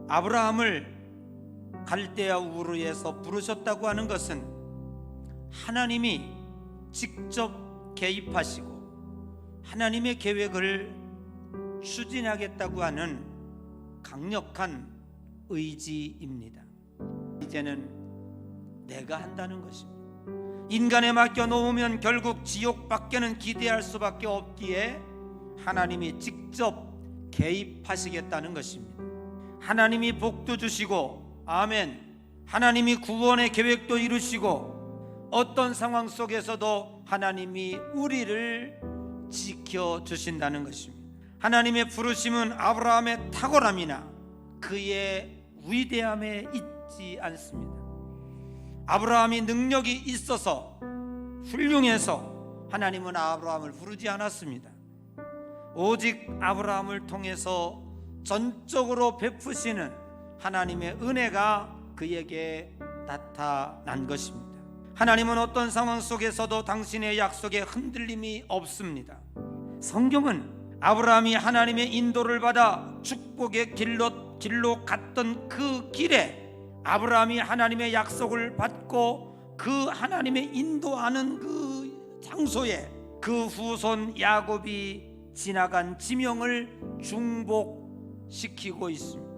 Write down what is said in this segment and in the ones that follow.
아브라함을 갈대아 우르에서 부르셨다고 하는 것은 하나님이 직접 개입하시고 하나님의 계획을 추진하겠다고 하는 강력한 의지입니다. 이제는 내가 한다는 것입니다. 인간에 맡겨놓으면 결국 지옥밖에는 기대할 수밖에 없기에 하나님이 직접 개입하시겠다는 것입니다. 하나님이 복도 주시고, 아멘, 하나님이 구원의 계획도 이루시고, 어떤 상황 속에서도 하나님이 우리를 지켜주신다는 것입니다. 하나님의 부르심은 아브라함의 탁월함이나 그의 위대함에 있지 않습니다. 아브라함이 능력이 있어서 훌륭해서 하나님은 아브라함을 부르지 않았습니다. 오직 아브라함을 통해서 전적으로 베푸시는 하나님의 은혜가 그에게 나타난 것입니다. 하나님은 어떤 상황 속에서도 당신의 약속에 흔들림이 없습니다. 성경은 아브라함이 하나님의 인도를 받아 축복의 길로 갔던 그 길에 아브라함이 하나님의 약속을 받고 그 하나님의 인도하는 그 장소에 그 후손 야곱이 지나간 지명을 중복시키고 있습니다.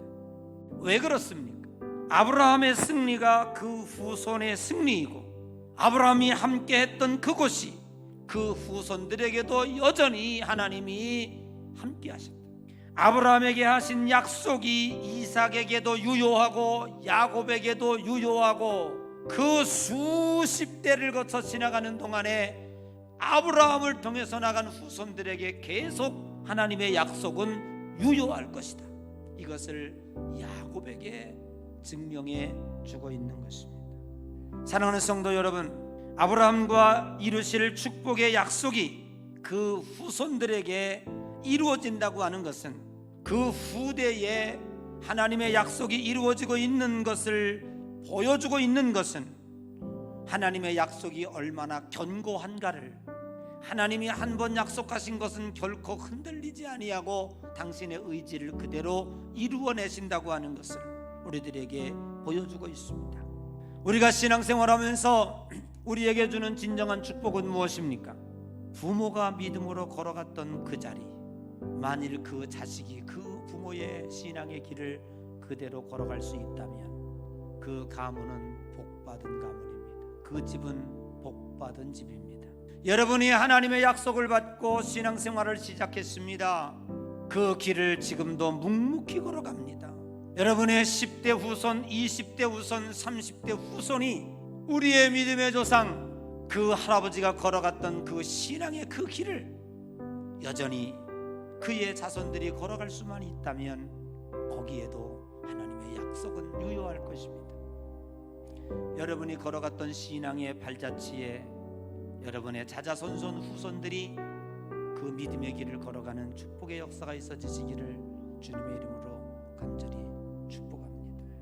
왜 그렇습니까? 아브라함의 승리가 그 후손의 승리이고, 아브라함이 함께 했던 그곳이 그 후손들에게도 여전히 하나님이 함께 하셨다. 아브라함에게 하신 약속이 이삭에게도 유효하고 야곱에게도 유효하고, 그 수십 대를 거쳐 지나가는 동안에 아브라함을 통해서 나간 후손들에게 계속 하나님의 약속은 유효할 것이다. 이것을 야곱에게 증명해 주고 있는 것입니다. 사랑하는 성도 여러분, 아브라함과 이루실 축복의 약속이 그 후손들에게 이루어진다고 하는 것은, 그 후대에 하나님의 약속이 이루어지고 있는 것을 보여주고 있는 것은, 하나님의 약속이 얼마나 견고한가를, 하나님이 한 번 약속하신 것은 결코 흔들리지 아니하고 당신의 의지를 그대로 이루어내신다고 하는 것을 우리들에게 보여주고 있습니다. 우리가 신앙생활하면서 우리에게 주는 진정한 축복은 무엇입니까? 부모가 믿음으로 걸어갔던 그 자리, 만일 그 자식이 그 부모의 신앙의 길을 그대로 걸어갈 수 있다면 그 가문은 복받은 가문입니다. 그 집은 복받은 집입니다. 여러분이 하나님의 약속을 받고 신앙생활을 시작했습니다. 그 길을 지금도 묵묵히 걸어갑니다. 여러분의 10대 후손, 20대 후손, 30대 후손이 우리의 믿음의 조상 그 할아버지가 걸어갔던 그 신앙의 그 길을 여전히 그의 자손들이 걸어갈 수만 있다면 거기에도 하나님의 약속은 유효할 것입니다. 여러분이 걸어갔던 신앙의 발자취에 여러분의 자자손손 후손들이 그 믿음의 길을 걸어가는 축복의 역사가 있어지시기를 주님의 이름으로 간절히 축복합니다.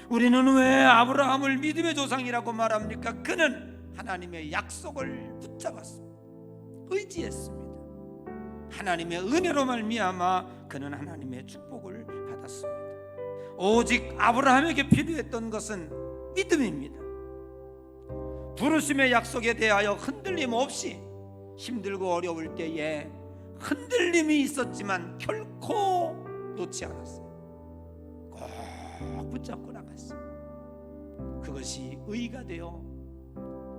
우리는 왜 아브라함을 믿음의 조상이라고 말합니까? 그는 하나님의 약속을 붙잡았습니다. 의지했습니다. 하나님의 은혜로 말미암아 그는 하나님의 축복을 받았습니다. 오직 아브라함에게 필요했던 것은 믿음입니다. 부르심의 약속에 대하여 흔들림 없이 힘들고 어려울 때에 흔들림이 있었지만 결코 놓지 않았어요. 꼭 붙잡고 나갔어요. 그것이 의가 되어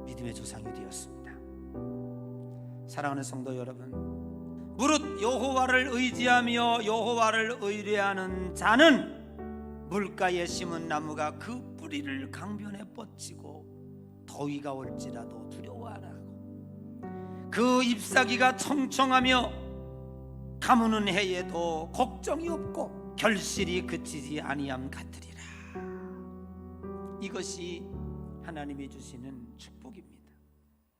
믿음의 조상이 되었습니다. 사랑하는 성도 여러분, 무릇 여호와를 의지하며 여호와를 의뢰하는 자는 물가에 심은 나무가 그 뿌리를 강변에 뻗치고 더위가 올지라도 두려워 안 하고, 그 잎사귀가 청청하며 가무는 해에도 걱정이 없고 결실이 그치지 아니함 같으리라. 이것이 하나님이 주시는 축복입니다.